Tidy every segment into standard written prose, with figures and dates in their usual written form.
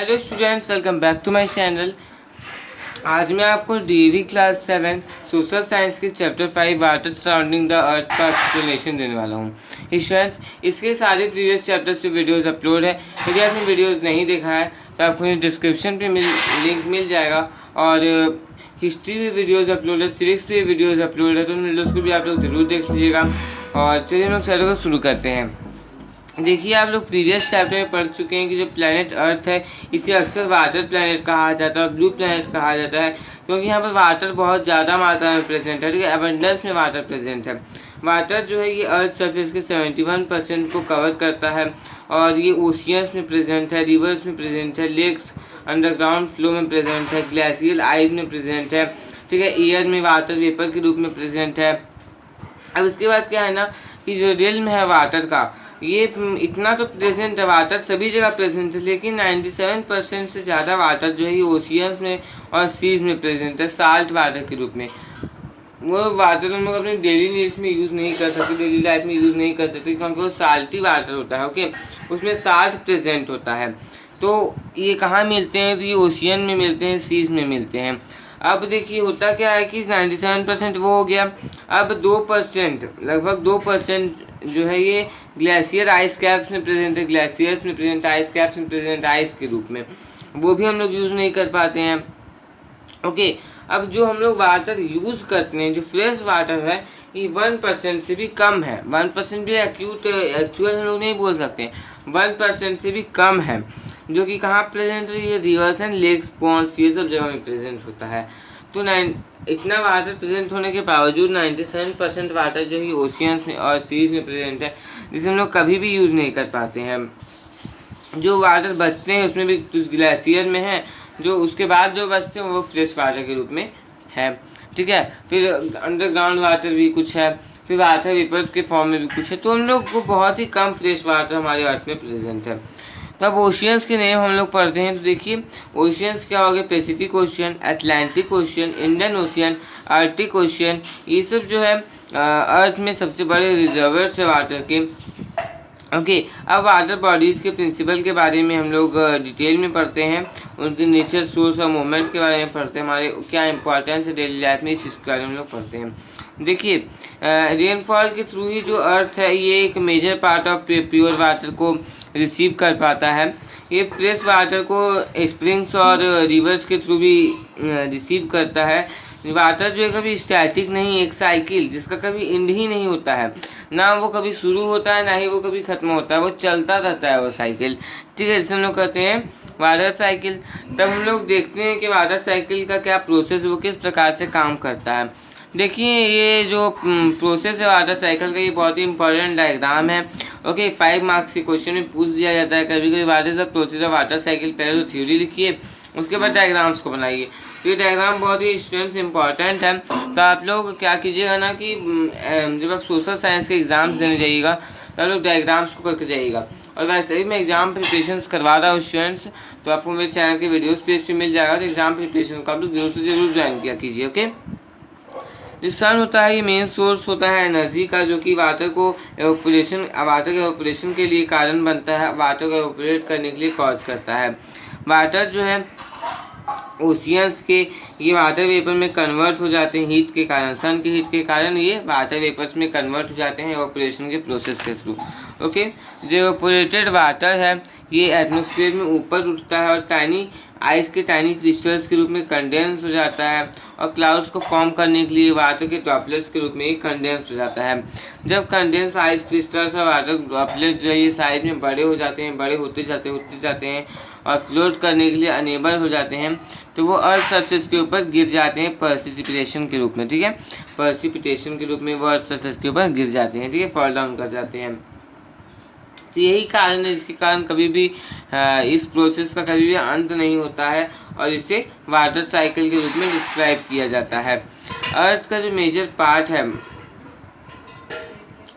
Hello students, welcome back to my channel. आज मैं आपको डीवी क्लास 7 सोशल साइंस के chapter 5 water surrounding the earth का explanation देने वाला हूँ। स्टूडेंट्स, इसके सारे प्रीवियस चैप्टर्स पे वीडियोस अपलोड है। यदि आपने वीडियोस नहीं देखा है तो आपको डिस्क्रिप्शन पे लिंक मिल जाएगा। और हिस्ट्री भी वीडियोज़ अपलोड है, सिविक्स पे वीडियोज़ अपलोड है, तो उन वीडियोज़ को भी आप लोग ज़रूर देख लीजिएगा। और चलिए हम लोग चैनल को शुरू करते हैं। देखिए, आप लोग प्रीवियस चैप्टर में पढ़ चुके हैं कि जो प्लैनेट अर्थ है इसे अक्सर वाटर प्लैनेट कहा जाता है और ब्लू प्लैनेट कहा जाता है, क्योंकि यहाँ पर वाटर बहुत ज़्यादा मात्रा में प्रेजेंट है। ठीक है, एबंडेंस में वाटर प्रेजेंट है। वाटर जो है ये अर्थ सरफेस के 71% को कवर करता है और ये ओशियंस में प्रेजेंट है, रिवर्स में प्रेजेंट है, लेक्स अंडरग्राउंड फ्लो में प्रेजेंट है, ग्लेशियल आइज में प्रेजेंट है। ठीक है, एयर में वाटर वेपर के रूप में प्रेजेंट है। अब इसके बाद क्या है ना कि जो रिल्म है वाटर का, ये इतना तो प्रेजेंट है, वाटर सभी जगह प्रेजेंट है, लेकिन 97% से ज़्यादा वाटर जो है ये ओशियंस में और सीज में प्रेजेंट है, साल्ट वाटर के रूप में। वो वाटर हम लोग अपने डेली नीड्स में यूज़ नहीं कर सकते, डेली लाइफ में यूज़ नहीं कर सकते, क्योंकि वो साल्टी वाटर होता है। ओके, उसमें साल्ट प्रेजेंट होता है। तो ये कहाँ मिलते हैं? तो ये ओशियन में मिलते हैं, सीज में मिलते हैं। अब देखिए होता क्या है कि 97% वो हो गया। अब 2%, लगभग 2% जो है ये ग्लेशियर आइस कैप्स में प्रेजेंट है, ग्लेशियर्स में प्रेजेंट, आइस कैप्स में प्रेजेंट, आइस के रूप में। वो भी हम लोग यूज़ नहीं कर पाते हैं। ओके, अब जो हम लोग वाटर यूज़ करते हैं, जो फ्रेश वाटर है, ये 1% से भी कम है। 1% भी एक्चुअल हम लोग नहीं बोल सकते, 1% से भी कम है, जो कि कहाँ प्रेजेंट है? ये रिवर्स एंड लेक्स, पॉन्ड्स, ये सब जगह में प्रेजेंट होता है। तो इतना वाटर प्रेजेंट होने के बावजूद 97% वाटर जो है ओशियंस में और सीज में प्रेजेंट है, जिसे हम लोग कभी भी यूज़ नहीं कर पाते हैं। जो वाटर बचते हैं उसमें भी कुछ ग्लेशियर में है, जो उसके बाद जो बचते हैं वो फ्रेश वाटर के रूप में है। ठीक है, फिर अंडरग्राउंड वाटर भी कुछ है, फिर वाटर वेपर्स के फॉर्म में भी कुछ है। तो हम लोग को बहुत ही कम फ्रेश वाटर हमारे अर्थ में प्रेजेंट है। तो अब ओशियंस के नेम हम लोग पढ़ते हैं। तो देखिए, ओशियंस क्या हो गए? Pacific ocean, Atlantic ocean, Indian ocean, Arctic ocean. ये सब जो है अर्थ में सबसे बड़े रिजर्वर्स है वाटर के। ओके, अब वाटर बॉडीज़ के प्रिंसिपल के बारे में हम लोग डिटेल में पढ़ते हैं, उनके नेचर, सोर्स और मूवमेंट के बारे में पढ़ते हैं, हमारे क्या इंपॉर्टेंस है डेली लाइफ में, इसके बारे में हम लोग पढ़ते हैं। देखिए, रेनफॉल के थ्रू ही जो अर्थ है ये एक major part of pure water को रिसीव कर पाता है। ये फ्रेश वाटर को स्प्रिंग्स और रिवर्स के थ्रू भी रिसीव करता है। वाटर जो है कभी स्टैटिक नहीं, एक साइकिल जिसका कभी एंड ही नहीं होता है, ना वो कभी शुरू होता है ना ही वो कभी ख़त्म होता है, वो चलता रहता है वो साइकिल। ठीक है, जिसे हम लोग कहते हैं वाटर साइकिल। तब हम लोग देखते हैं कि वाटर साइकिल का क्या प्रोसेस, वो किस प्रकार से काम करता है। देखिए, ये जो प्रोसेस है वाटर साइकिल का, ये बहुत ही इंपॉर्टेंट डायग्राम है। ओके, 5 मार्क्स के क्वेश्चन में पूछ दिया जाता है कभी कभी, what is the process of water cycle. पहले तो थ्योरी लिखिए, उसके बाद डायग्राम्स को बनाइए। तो ये डायग्राम बहुत ही स्टूडेंट्स इंपॉर्टेंट है। तो आप लोग क्या कीजिएगा ना कि जब आप सोशल साइंस के एग्ज़ाम्स देने जाइएगा तो आप लोग डायग्राम्स को करके जाइएगा। और वैसे ही मैं एग्ज़ाम प्रिपरेशंस करवा रहा हूँ स्टूडेंट्स, तो आपको मेरे चैनल के वीडियोज़ पेज पे मिल जाएगा। तो एग्ज़ाम प्रिपरेशन को आप लोग जरूर ज्वाइन किया कीजिए। ओके, जो सन होता है ये मेन सोर्स होता है एनर्जी का, जो कि वाटर को वाटर के एवोपरेशन के लिए कारण बनता है, वाटर को एवोपरेट करने के लिए कॉज करता है। वाटर जो है ओशियंस के ये वाटर वेपर में कन्वर्ट हो जाते हैं हीट के कारण, सन की हीट के कारण ये वाटर वेपर्स में कन्वर्ट हो जाते हैं एवोपरेशन के प्रोसेस के थ्रू। ओके, जो एवोपरेटेड वाटर है ये एटमॉस्फेयर में ऊपर उठता है और टाइनी आइस के टाइनी क्रिस्टल्स के रूप में कंडेंस हो जाता है, और क्लाउड्स को फॉर्म करने के लिए वाटर के ड्रॉपलेट्स के रूप में ये कंडेंस हो जाता है। जब कंडेंस आइस क्रिस्टल्स और वाटर ड्रॉपलेट्स जो है ये साइज में बड़े हो जाते हैं, बड़े होते जाते हैं और फ्लोट करने के लिए अनेबल हो जाते हैं, तो वो अर्थ सरफेस के ऊपर गिर जाते हैं प्रेसिपिटेशन के रूप में। ठीक है, प्रेसिपिटेशन के रूप में वो अर्थ सरफेस के ऊपर गिर जाते हैं। ठीक है, फॉल डाउन कर जाते हैं। तो यही कारण है जिसके कारण कभी भी इस प्रोसेस का कभी भी अंत नहीं होता है और इसे वाटर साइकिल के रूप में डिस्क्राइब किया जाता है। अर्थ का जो मेजर पार्ट है,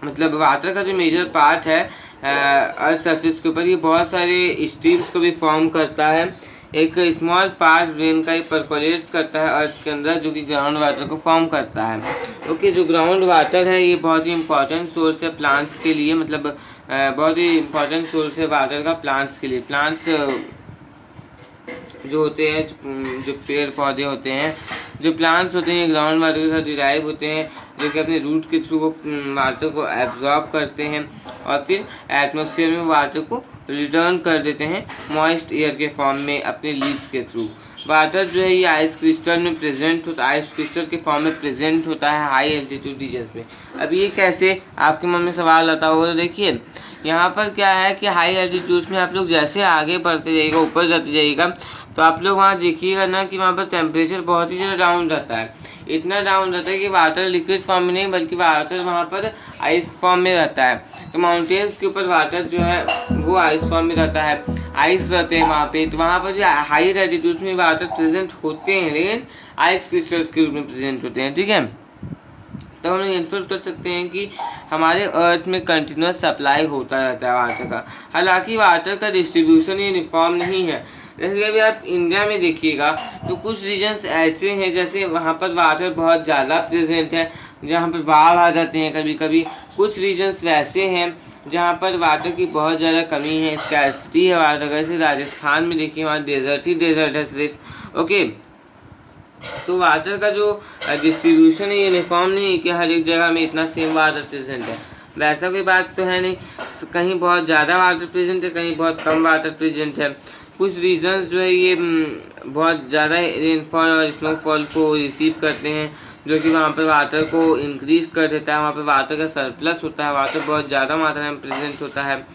मतलब वाटर का जो मेजर पार्ट है अर्थ सरफेस के ऊपर, ये बहुत सारे स्ट्रीम्स को भी फॉर्म करता है। एक स्मॉल पार्ट रेन का ही परकोलेट्स करता है अर्थ के अंदर, जो कि ग्राउंड वाटर को फॉर्म करता है। ओके, जो ग्राउंड वाटर है ये बहुत ही इंपॉर्टेंट सोर्स है प्लांट्स के लिए, मतलब बहुत ही इंपॉर्टेंट सोर्स है वाटर का प्लांट्स के लिए। प्लांट्स जो होते हैं, जो पेड़ पौधे होते हैं, जो प्लांट्स होते हैं, ग्राउंड वाटर के साथ डिराइव होते हैं, जो कि अपने रूट के थ्रू वो वाटर को एब्जॉर्ब करते हैं और फिर एटमॉस्फेयर में वाटर को रिटर्न कर देते हैं मॉइस्ट एयर के फॉर्म में अपने लीव्स के थ्रू। वाटर जो है ये आइस क्रिस्टल में प्रेजेंट होता है, आइस क्रिस्टल के फॉर्म में प्रेजेंट होता है हाई एल्टीट्यूड रीजन्स में। अब ये कैसे, आपके मन में सवाल आता होगा। तो देखिए यहाँ पर क्या है कि हाई एल्टीट्यूड्स में आप लोग जैसे आगे बढ़ते जाइएगा, ऊपर जाते जाइएगा, तो आप लोग वहाँ देखिएगा ना कि वहाँ पर टेम्परेचर बहुत ही ज़्यादा डाउन रहता है। इतना डाउन रहता है कि वाटर लिक्विड फॉर्म में नहीं बल्कि वाटर वहाँ पर आइस फॉर्म में रहता है। तो माउंटेन्स के ऊपर वाटर जो है वो आइस फॉर्म में रहता है, आइस रहते हैं वहाँ पे। तो वहाँ पर जो हाई एल्टीट्यूड्स में वाटर प्रेजेंट होते हैं लेकिन आइस क्रिस्टल्स के रूप में प्रेजेंट होते हैं, ठीक है। तो हम लोग इन्फर कर सकते हैं कि हमारे अर्थ में कंटिन्यूस सप्लाई होता रहता है वाटर का। हालांकि वाटर का डिस्ट्रीब्यूशन यूनिफॉर्म नहीं है। जैसे अभी आप इंडिया में देखिएगा तो कुछ रीजन्स ऐसे हैं जैसे वहाँ पर वाटर बहुत ज़्यादा प्रेजेंट है, जहाँ पर बाढ़ आ जाते हैं कभी कभी। कुछ रीजन्स वैसे हैं जहाँ पर वाटर की बहुत ज़्यादा कमी है, स्कैर्सिटी है वाटर का। जैसे राजस्थान में देखिए वहाँ डेजर्ट ही डेजर्ट है सिर्फ, ओके। तो वाटर का जो डिस्ट्रीब्यूशन है यूनिफॉर्म नहीं है कि हर एक जगह में इतना सेम वाटर प्रेजेंट है, वैसा कोई बात तो है नहीं। कहीं बहुत ज़्यादा वाटर प्रेजेंट है, कहीं बहुत कम वाटर प्रेजेंट है। कुछ रीजन्स जो है ये बहुत ज़्यादा रेनफॉल और स्नोफॉल को रिसीव करते हैं, जो कि वहाँ पर वाटर को इंक्रीज कर देता है, वहाँ पर वाटर का सरप्लस होता है, वाटर बहुत ज़्यादा मात्रा में प्रेजेंट होता है।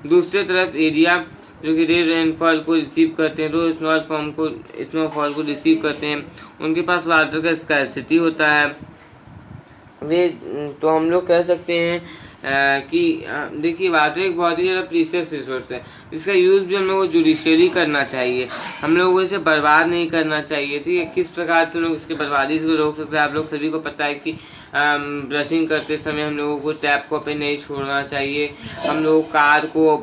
दूसरी तरफ एरिया जो कि रेड रेनफॉल को रिसीव करते हैं, तो स्नोफॉल को रिसीव करते हैं, उनके पास वाटर का स्कैर्सिटी होता है। वे तो हम लोग कह सकते हैं कि देखिए वाटर एक बहुत ही ज़्यादा प्रीशियस रिसोर्स है, इसका यूज़ भी हम लोग को जुडिशियली करना चाहिए, हम लोगों को इसे बर्बाद नहीं करना चाहिए, ठीक है। किस प्रकार से हम लोग इसके बर्बादी को रोक सकते हैं, आप लोग सभी को पता है कि ब्रशिंग करते समय हम लोगों को टैप को पे नहीं छोड़ना चाहिए, हम लोग कार को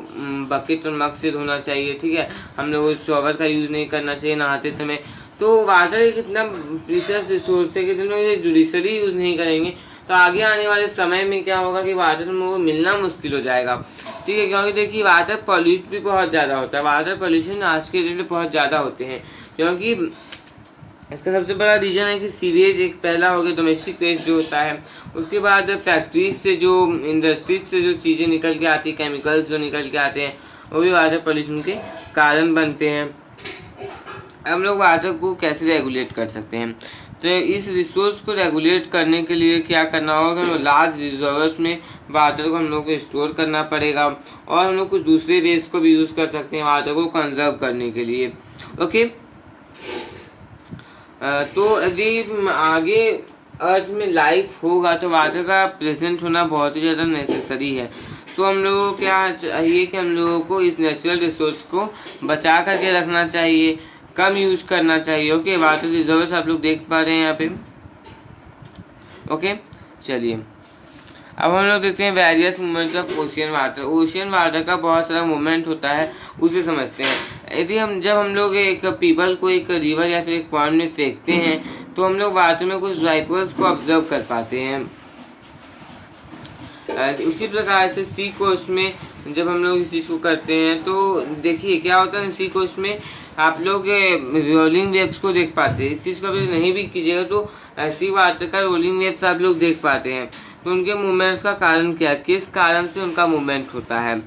बकेट और मग से धोना चाहिए, ठीक है। हम लोग शॉवर का यूज़ नहीं करना चाहिए नहाते समय। तो वाटर एक इतना प्रीशियस रिसोर्स है कि हम लोग ये जुडिशियली यूज़ नहीं करेंगे तो आगे आने वाले समय में क्या होगा कि वाटर में मिलना मुश्किल हो जाएगा, ठीक है। क्योंकि देखिए वाटर पॉल्यूट भी बहुत ज़्यादा होता है, वाटर पॉल्यूशन आज के डेट में बहुत ज़्यादा होते हैं, क्योंकि इसका सबसे बड़ा रीज़न है कि सीवेज एक पहला हो गया, डोमेस्टिक वेस्ट जो होता है, उसके बाद फैक्ट्रीज से जो इंडस्ट्रीज से जो चीज़ें निकल के आती हैं, केमिकल्स जो निकल के आते हैं, वो भी वाटर पॉल्यूशन के कारण बनते हैं। हम लोग वाटर को कैसे रेगुलेट कर सकते हैं, तो इस रिसोर्स को रेगुलेट करने के लिए क्या करना होगा कि लार्ज रिजर्वर्स में वाटर को हम लोग को स्टोर करना पड़ेगा, और हम लोग कुछ दूसरे वेज को भी यूज़ कर सकते हैं वाटर को कंजर्व करने के लिए, ओके। तो यदि आगे अर्थ में लाइफ होगा तो वाटर का प्रेजेंट होना बहुत ही ज़्यादा नेसेसरी है। तो हम लोगों को क्या चाहिए कि हम लोगों को इस नेचुरल रिसोर्स को बचा करके रखना चाहिए, कम यूज करना चाहिए, ओके। वाटर रिजर्व्स आप लोग देख पा रहे हैं यहाँ पे, ओके। चलिए अब हम लोग देखते हैं various movements of ocean water. Ocean water का बहुत सारा मूवमेंट होता है, उसे समझते हैं। यदि जब हम लोग एक पीपल को एक रिवर या फिर एक पॉन्ड में फेंकते हैं तो हम लोग वाटर में कुछ ड्राइपर्स को ऑब्जर्व कर पाते हैं। उसी प्रकार से सी कोस्ट में जब हम लोग इस चीज़ को करते हैं तो देखिए क्या होता है, सी कोस्ट में आप लोग रोलिंग वेव्स को देख पाते हैं। इस चीज़ का भी नहीं भी कीजिएगा तो सी वाटर का रोलिंग वेव्स आप लोग देख पाते हैं। तो उनके मूवमेंट्स का कारण क्या, किस कारण से उनका मूवमेंट होता है,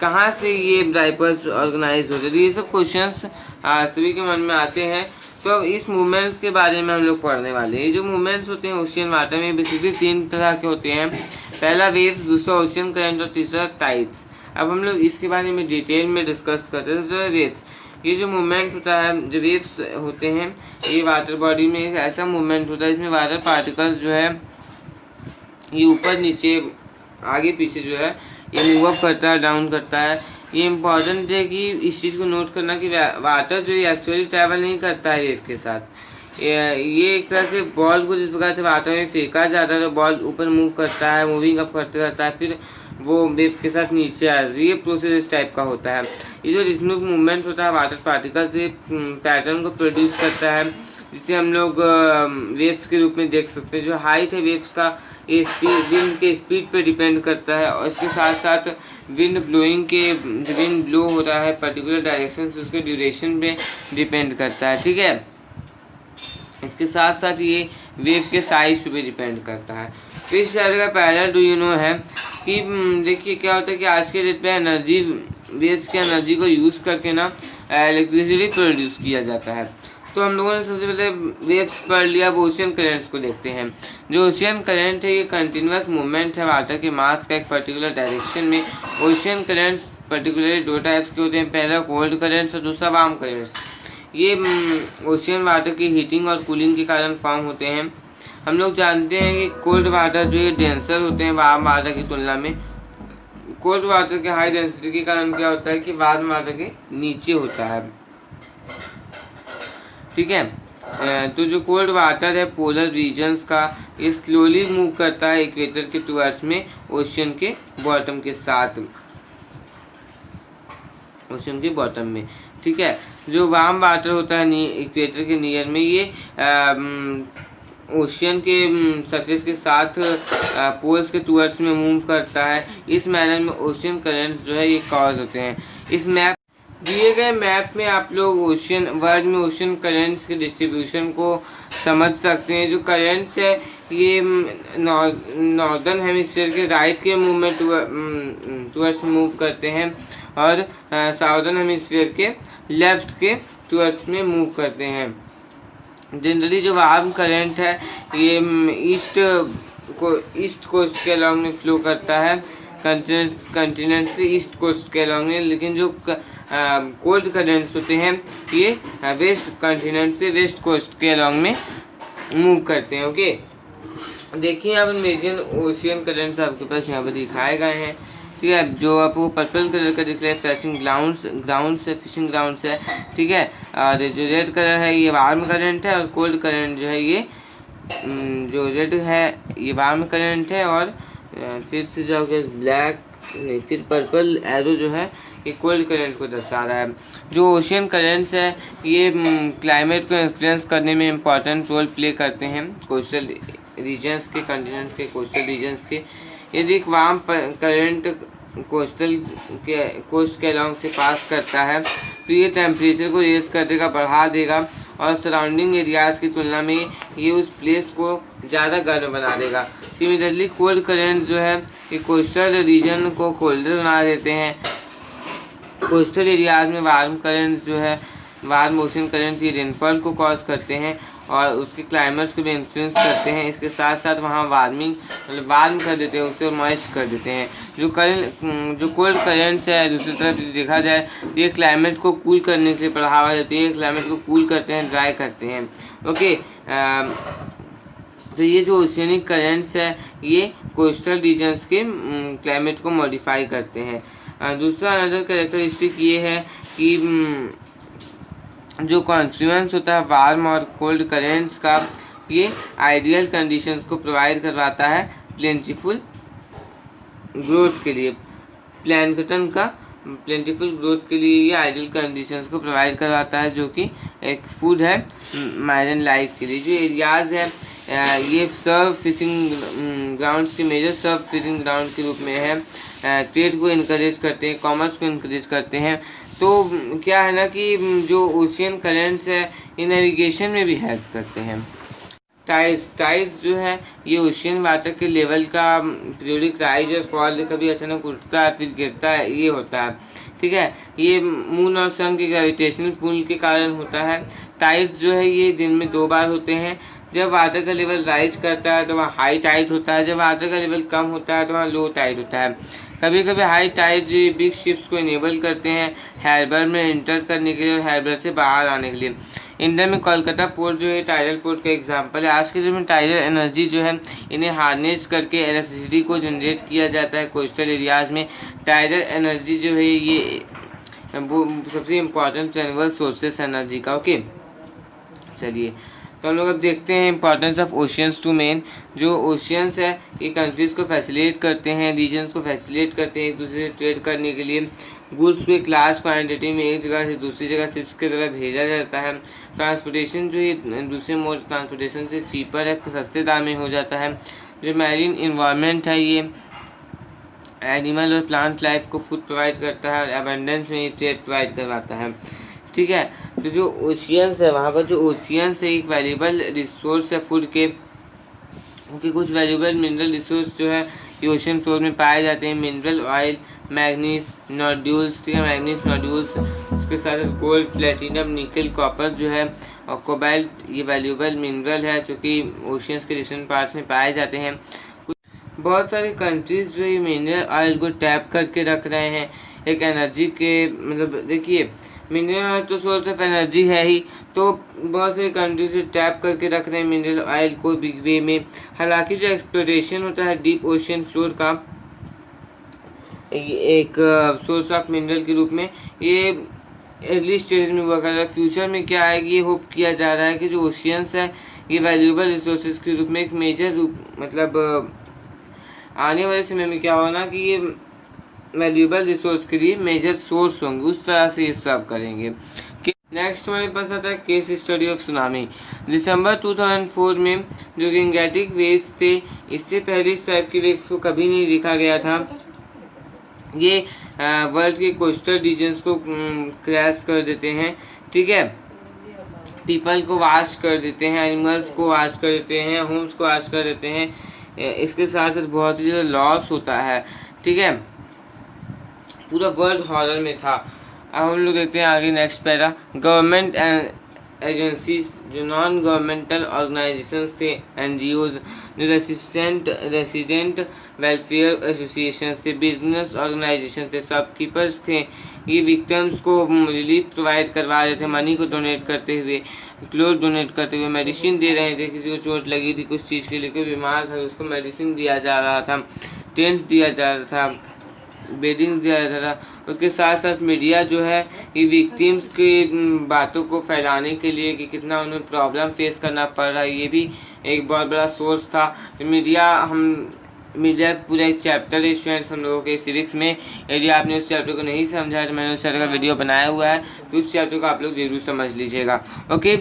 कहाँ से ये डाइपर्स ऑर्गेनाइज होते हैं, ये सब क्वेश्चंस सभी के मन में आते हैं। तो अब इस मूवमेंट्स के बारे में हम लोग पढ़ने वाले हैं। ये जो मूवमेंट्स होते हैं ओशियन वाटर में बेसिकली 3 तरह के होते हैं, पहला वेव्स, दूसरा ओशियन करंट और तीसरा टाइड्स। अब हम लोग इसके बारे में डिटेल में डिस्कस करते हैं। तो वेव्स, ये जो मूवमेंट होता है, जो वेव्स होते हैं, ये वाटर बॉडी में एक ऐसा मूवमेंट होता है इसमें वाटर पार्टिकल्स जो है ये ऊपर नीचे आगे पीछे जो है ये मूव अप करता है, डाउन करता है। ये इम्पॉर्टेंट है कि इस चीज़ को नोट करना कि वाटर जो है एक्चुअली ट्रैवल नहीं करता है वेव के साथ। ये एक तरह से बॉल को जिस प्रकार से वाटर में फेंका जाता है तो बॉल ऊपर मूव करता है, मूविंग अप करते रहता है, फिर वो वेव के साथ नीचे आ जाती है। ये प्रोसेस इस टाइप का होता है। ये जो रिथमिक मूवमेंट होता है वाटर पार्टिकल से पैटर्न को प्रोड्यूस करता है, जिसे हम लोग वेव्स के रूप में देख सकते हैं। जो हाइट है वेव्स का ये विंड के स्पीड पे डिपेंड करता है, और इसके साथ साथ विंड ब्लो हो रहा है पर्टिकुलर डायरेक्शन से, उसके ड्यूरेशन पे डिपेंड करता है। ठीक है, इसके साथ साथ ये वेव के साइज पे भी डिपेंड करता है। तो इस तरह का पहला डू यू नो है कि देखिए क्या होता है कि आज के डेट पे एनर्जी वेव्स के एनर्जी को यूज़ करके ना इलेक्ट्रिसिटी प्रोड्यूस किया जाता है। तो हम लोगों ने सबसे पहले वेव्स पढ़ लिया। अब ओशियन करेंट्स को देखते हैं। जो ओशियन करेंट है ये कंटिन्यूस मूवमेंट है वाटर के मास का एक पर्टिकुलर डायरेक्शन में। ओशियन करेंट्स पर्टिकुलरली दो टाइप्स के होते हैं, पहला कोल्ड करेंट्स और दूसरा वार्म करेंट्स। ये ओशियन वाटर की हीटिंग और कूलिंग के कारण फॉर्म होते हैं। हम लोग जानते हैं कि कोल्ड वाटर जो है डेंसर होते हैं वार्म वाटर की तुलना में। कोल्ड वाटर के हाई डेंसिटी के कारण क्या होता है कि वार्म वाटर के नीचे होता है। ठीक है, तो जो कोल्ड वाटर है पोलर रीजन्स का, ये स्लोली मूव करता है इक्वेटर के टुवर्ड्स में ओशियन के बॉटम के साथ, ओशियन के बॉटम में। ठीक है, जो वार्म वाटर होता है इक्वेटर के नियर में, ये ओशियन के सरफेस के साथ पोल्स के टुवर्ड्स में मूव करता है। इस मैनर में ओशियन करंट्स जो है ये कॉज होते हैं। इस दिए गए मैप में आप लोग वर्ल्ड में ओशियन करंट्स के डिस्ट्रीब्यूशन को समझ सकते हैं। जो करंट्स है ये नॉर्दर्न हेमिस्फीयर के राइट के मूवमेंट टुवर्ड्स मूव करते हैं, और साउदर्न हेमिस्फीयर के लेफ्ट के टुवर्ड्स में मूव करते हैं। जनरली जो वार्म करंट है ये ईस्ट कोस्ट के अलॉन्ग में फ्लो करता है, कंटिनेंट से ईस्ट कोस्ट के अलॉन्ग में। लेकिन जो कोल्ड करंट्स होते हैं ये वेस्ट कंटिनेंट से वेस्ट कोस्ट के अलॉन्ग में मूव करते हैं। ओके, देखिए यहाँ पर मेजर ओशियन करंट्स आपके पास यहाँ पर दिखाए गए हैं। ठीक है, जो आपको पर्पल कलर का दिख रहा है फिशिंग ग्राउंड्स है, फिशिंग ग्राउंड्स है। ठीक है, और जो रेड कलर है ये वार्म करंट है, और कोल्ड करंट जो है ये जो रेड है ये वार्म करंट है, और फिर से जो ब्लैक नहीं फिर पर्पल एरो जो है ये कोल्ड करंट को दर्शा रहा है। जो ओशियन करंट्स है ये क्लाइमेट को इन्फ्लुएंस करने में इम्पॉर्टेंट रोल प्ले करते हैं कोस्टल रीजन्स के, कॉन्टिनेंट्स के कोस्टल रीजन्स के। यदि एक वार्म करंट कोस्ट के अलॉन्ग से पास करता है तो ये टेम्परेचर को रेज कर देगा, बढ़ा देगा, और सराउंडिंग एरियाज़ की तुलना में ये उस प्लेस को ज़्यादा गर्म बना देगा। सिमिलरली कोल्ड करंट जो है ये कोस्टल रीजन को कोल्डर बना देते हैं। कोस्टल एरियाज में वार्म करंट जो है वार्म ओशन करंट ये रेनफॉल को कॉज करते हैं और उसके क्लाइमेट्स को भी इन्फ्लुएंस करते हैं। इसके साथ साथ वहाँ वार्म कर देते हैं, उसे मॉइस्ट कर देते हैं। जो कोल्ड करंट्स है दूसरी तरफ देखा जाए तो ये क्लाइमेट को कूल करने के लिए बढ़ावा देते हैं, क्लाइमेट को कूल करते हैं, ड्राई करते हैं। ओके, तो ये जो ओशियनिक करंट्स है ये कोस्टल रीजन्स के क्लाइमेट को मॉडिफाई करते हैं। दूसरा अनदर कैरेक्टरिस्टिक ये है कि जो कॉन्फ्लुएंस होता है वार्म और कोल्ड करंट्स का, ये आइडियल कंडीशंस को प्रोवाइड करवाता है प्लेंटीफुल ग्रोथ के लिए। प्लैंकटन का प्लेंटीफुल ग्रोथ के लिए ये आइडियल कंडीशंस को प्रोवाइड करवाता है, जो कि एक फूड है मैरिन लाइफ के लिए। जो एरियाज़ है ये सब फिशिंग ग्राउंड्स के मेजर सब फिशिंग ग्राउंड के रूप में है, ट्रेड को इनकरेज करते हैं, कॉमर्स को इनकरेज करते हैं। तो क्या है ना कि जो ओशियन करंट्स है ये नेविगेशन में भी हेल्प करते हैं। टाइड्स जो है ये ओशियन वाटर के लेवल का पीरियोडिक राइज और फॉल, कभी अचानक उठता है फिर गिरता है, ये होता है। ठीक है, ये मून और सन के ग्रेविटेशनल पुल के कारण होता है। टाइड्स जो है ये दिन में 2 बार होते हैं। जब वाटर का लेवल राइज करता है तो वहाँ हाई टाइड होता है, जब वाटर का लेवल कम होता है तो वहाँ लो टाइड होता है। कभी कभी हाई टाइड जो बिग शिप्स को इनेबल करते हैं हार्बर में इंटर करने के लिए और हार्बर से बाहर आने के लिए। इंडिया में कोलकाता पोर्ट जो है टाइडल पोर्ट का एग्जांपल है। आज के दिन में टाइडल एनर्जी जो है इन्हें हार्नेस करके इलेक्ट्रिसिटी को जनरेट किया जाता है कोस्टल एरियाज़ में। टाइडल एनर्जी जो है ये वो सबसे इम्पॉर्टेंट रिन्यूएबल सोर्सेस एनर्जी का। ओके, चलिए तो हम लोग अब देखते हैं importance of oceans to man. जो ओशियंस है ये कंट्रीज़ को फैसिलिटेट करते हैं, रीजन्स को फैसिलिटेट करते हैं एक दूसरे से ट्रेड करने के लिए। गुड्स को एक लार्ज क्वांटिटी में एक जगह से दूसरी जगह शिप्स के द्वारा भेजा जाता है। ट्रांसपोर्टेशन जो ये दूसरे मोड ट्रांसपोर्टेशन से चीपर है, सस्ते दाम में हो जाता है। जो मैरीन इन्वायरमेंट है ये एनिमल और प्लांट लाइफ को फूड प्रोवाइड करता है और अबंडेंस में न्यूट्रिएंट प्रोवाइड करवाता है। ठीक है, तो जो ओशियंस है वहाँ पर जो ओशियंस है एक वैल्यूबल रिसोर्स है फूड के, क्योंकि कुछ वैल्यूबल मिनरल रिसोर्स जो है ये ओशन फ्लोर में पाए जाते हैं। मिनरल ऑयल, मैग्नीज नोड्यूल्स, ठीक है, मैग्नीज नोड्यूल्स, उसके साथ गोल्ड, प्लेटिनम, निकल, कॉपर जो है और कोबाल्ट, ये वैल्यूबल मिनरल है जो कि ओशियंस के डिफरेंट पार्ट्स में पाए जाते हैं। बहुत सारी कंट्रीज जो ये मिनरल ऑयल को टैप करके रख रहे हैं एक एनर्जी के, मतलब देखिए मिनरल ऑयल तो सोर्स ऑफ एनर्जी है ही, तो बहुत सारी कंट्रीज से टैप करके रख रहे हैं मिनरल ऑयल को बिग वे में। हालांकि जो एक्सप्लोरेशन होता है डीप ओशियन फ्लोर का एक सोर्स ऑफ मिनरल के रूप में, ये अर्ली स्टेज में हुआ करता है। फ्यूचर में क्या आएगी ये होप किया जा रहा है कि जो ओशियंस है ये वैल्यूबल रिसोर्सेज के रूप में एक मेजर रूप, मतलब आने वाले समय में क्या होना कि ये वैल्यूबल रिसोर्स के लिए मेजर सोर्स होंगे, उस तरह से ये सर्व करेंगे। नेक्स्ट हमारे पास आता है केस स्टडी ऑफ सुनामी। दिसंबर 2004 में जो गिंगैटिक वेव्स थे, इससे पहले इस टाइप की वेव्स को कभी नहीं देखा गया था। ये वर्ल्ड के कोस्टल रीजन्स को क्रैश कर देते हैं, ठीक है, पीपल को वाश कर देते हैं, एनिमल्स को वाश कर देते हैं, होम्स को वाश कर देते हैं। इसके साथ साथ बहुत ही ज़्यादा लॉस होता है, ठीक है, पूरा वर्ल्ड हॉरर में था। अब हम लोग देखते हैं आगे नेक्स्ट पैरा। गवर्नमेंट एजेंसीज, जो नॉन गवर्नमेंटल ऑर्गेनाइजेशंस थे, एनजीओज, जो रेसिडेंट वेलफेयर एसोसिएशंस थे, बिजनेस ऑर्गेनाइजेशन थे, शॉपकीपर्स थे, ये विक्टिम्स को रिलीफ प्रोवाइड करवा रहे थे मनी को डोनेट करते हुए, क्लोथ डोनेट करते हुए, मेडिसिन दे रहे थे। किसी को चोट लगी थी कुछ चीज़ के लिए, कोई बीमार था उसको मेडिसिन दिया जा रहा था, टेंट्स दिया जा रहा था, बेडिंग दिया जाता था। उसके साथ साथ मीडिया जो है ये विक्टिम्स की बातों को फैलाने के लिए कि कितना उन्हें प्रॉब्लम फेस करना पड़ रहा है, ये भी एक बहुत बड़ा सोर्स था। मीडिया पूरा एक चैप्टर है स्टूडेंट्स हम लोगों के सिविक्स में। यदि आपने उस चैप्टर को नहीं समझा है तो मैंने उस चैप्टर का वीडियो बनाया हुआ है, तो उस चैप्टर को आप लोग ज़रूर समझ लीजिएगा। ओके,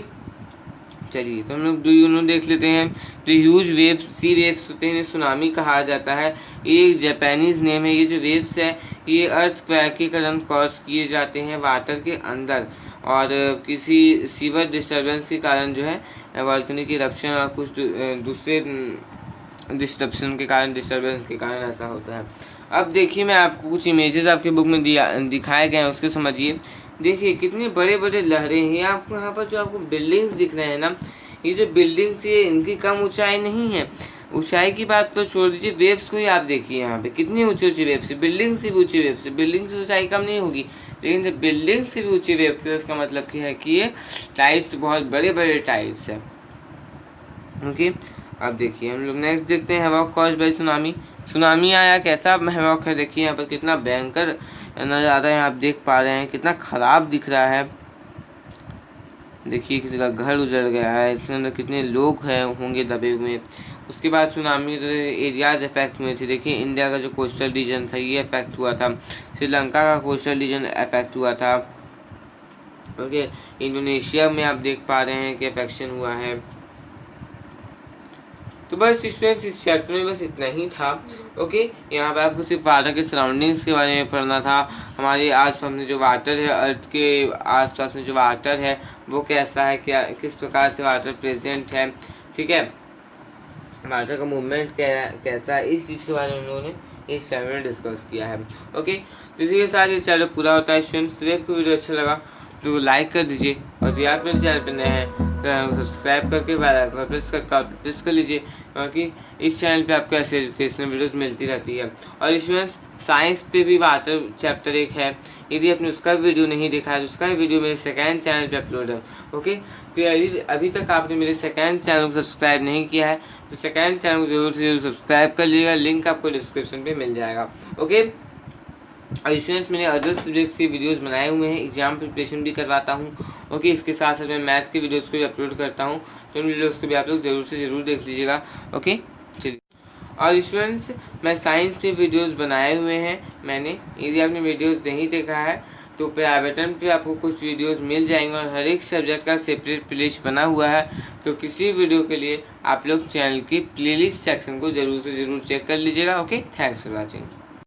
चलिए तो हम लोग डू यू नो देख लेते हैं। तो ह्यूज वेव्स, सी वेव्स होते हैं, सुनामी कहा जाता है। ये एक जापानीज़ नेम है। ये जो वेव्स है ये अर्थक्वेक के कारण कॉज किए जाते हैं वाटर के अंदर, और किसी सीवर डिस्टर्बेंस के कारण जो है वॉल्केनिक इरप्शन और कुछ दूसरे डिस्टर्बेंस के कारण ऐसा होता है। अब देखिए मैं आपको कुछ इमेजेस आपके बुक में दिखाए गए हैं, उसके समझिए। देखिए कितने बड़े बड़े लहरें हैं। आपको यहाँ पर जो आपको बिल्डिंग्स दिख रहे हैं ना, ये जो बिल्डिंग्स ये इनकी कम ऊंचाई नहीं है। ऊंचाई की बात तो छोड़ दीजिए, वेव्स को ही आप देखिए यहाँ पे कितनी ऊंची ऊंची वेव्स है। बिल्डिंग से भी ऊंची वेव्स है, बिल्डिंग से ऊंचाई कम नहीं होगी, लेकिन जब बिल्डिंग से भी ऊंची वेव्स है इसका मतलब क्या है कि ये टाइड्स बहुत बड़े बड़े टाइड्स है। ओके, अब देखिए हम लोग नेक्स्ट देखते हैं havoc caused by tsunami. Tsunami आया कैसा हैवॉक है, देखिए यहाँ पर कितना भयंकर नज़ारा है, आप देख पा रहे हैं कितना ख़राब दिख रहा है। देखिए किसी का घर उजड़ गया है, इसके अंदर कितने लोग हैं होंगे दबे हुए। उसके बाद सुनामी एरियाज इफेक्ट हुए थे। देखिए इंडिया का जो कोस्टल रीजन था ये इफेक्ट हुआ था, श्रीलंका का कोस्टल रीजन इफेक्ट हुआ था। ओके, इंडोनेशिया में आप देख पा रहे हैं कि इफेक्शन हुआ है। तो बस स्टूडेंट्स इस चैप्टर में बस इतना ही था। ओके, यहाँ पे आपको सिर्फ वाटर के सराउंडिंग्स के बारे में पढ़ना था। हमारे आसपास में जो वाटर है, अर्थ के आसपास में जो वाटर है वो कैसा है, क्या किस प्रकार से वाटर प्रेजेंट है, ठीक है, वाटर का मूवमेंट कैसा है, इस चीज़ के बारे में हम लोगों ने इस चैप्टर में डिस्कस किया है। ओके, तो इसी के साथ ये चैप्टर पूरा होता है स्टूडेंट्स। तो आपको वीडियो अच्छा लगा तो लाइक कर दीजिए, और यदि आप मेरे चैनल पर नए हैं सब्सक्राइब करके बेल आइकन प्रेस कर लीजिए, क्योंकि इस चैनल पे आपको ऐसे एजुकेशनल वीडियोस मिलती रहती है। और स्टूडेंट्स साइंस पे भी वाटर चैप्टर एक है, यदि आपने उसका वीडियो नहीं देखा है तो उसका वीडियो मेरे सेकंड चैनल पे अपलोड है। ओके, तो यदि अभी तक आपने मेरे सेकंड चैनल को सब्सक्राइब नहीं किया है तो सेकंड चैनल को जरूर से जरूर सब्सक्राइब कर लीजिएगा, लिंक आपको डिस्क्रिप्शन पे मिल जाएगा। ओके, और स्टूडेंट्स मैंने अदर सब्जेक्ट्स के वीडियोस बनाए हुए हैं, एग्जाम प्रिपरेशन भी करवाता हूँ। ओके, इसके साथ साथ मैं मैथ के वीडियोस को भी अपलोड करता हूँ, तो उन वीडियोस को भी आप लोग ज़रूर से ज़रूर देख लीजिएगा। ओके, चलिए। और स्टूडेंट्स मैं साइंस के वीडियोस बनाए हुए हैं मैंने, यदि आपने वीडियोस नहीं देखा है तो प्राइवेट पे आपको कुछ वीडियोस मिल जाएंगे और हर एक सब्जेक्ट का सेपरेट प्लेलिस्ट बना हुआ है। तो किसी वीडियो के लिए आप लोग चैनल की प्लेलिस्ट सेक्शन को ज़रूर से ज़रूर चेक कर लीजिएगा। Okay, thanks for watching.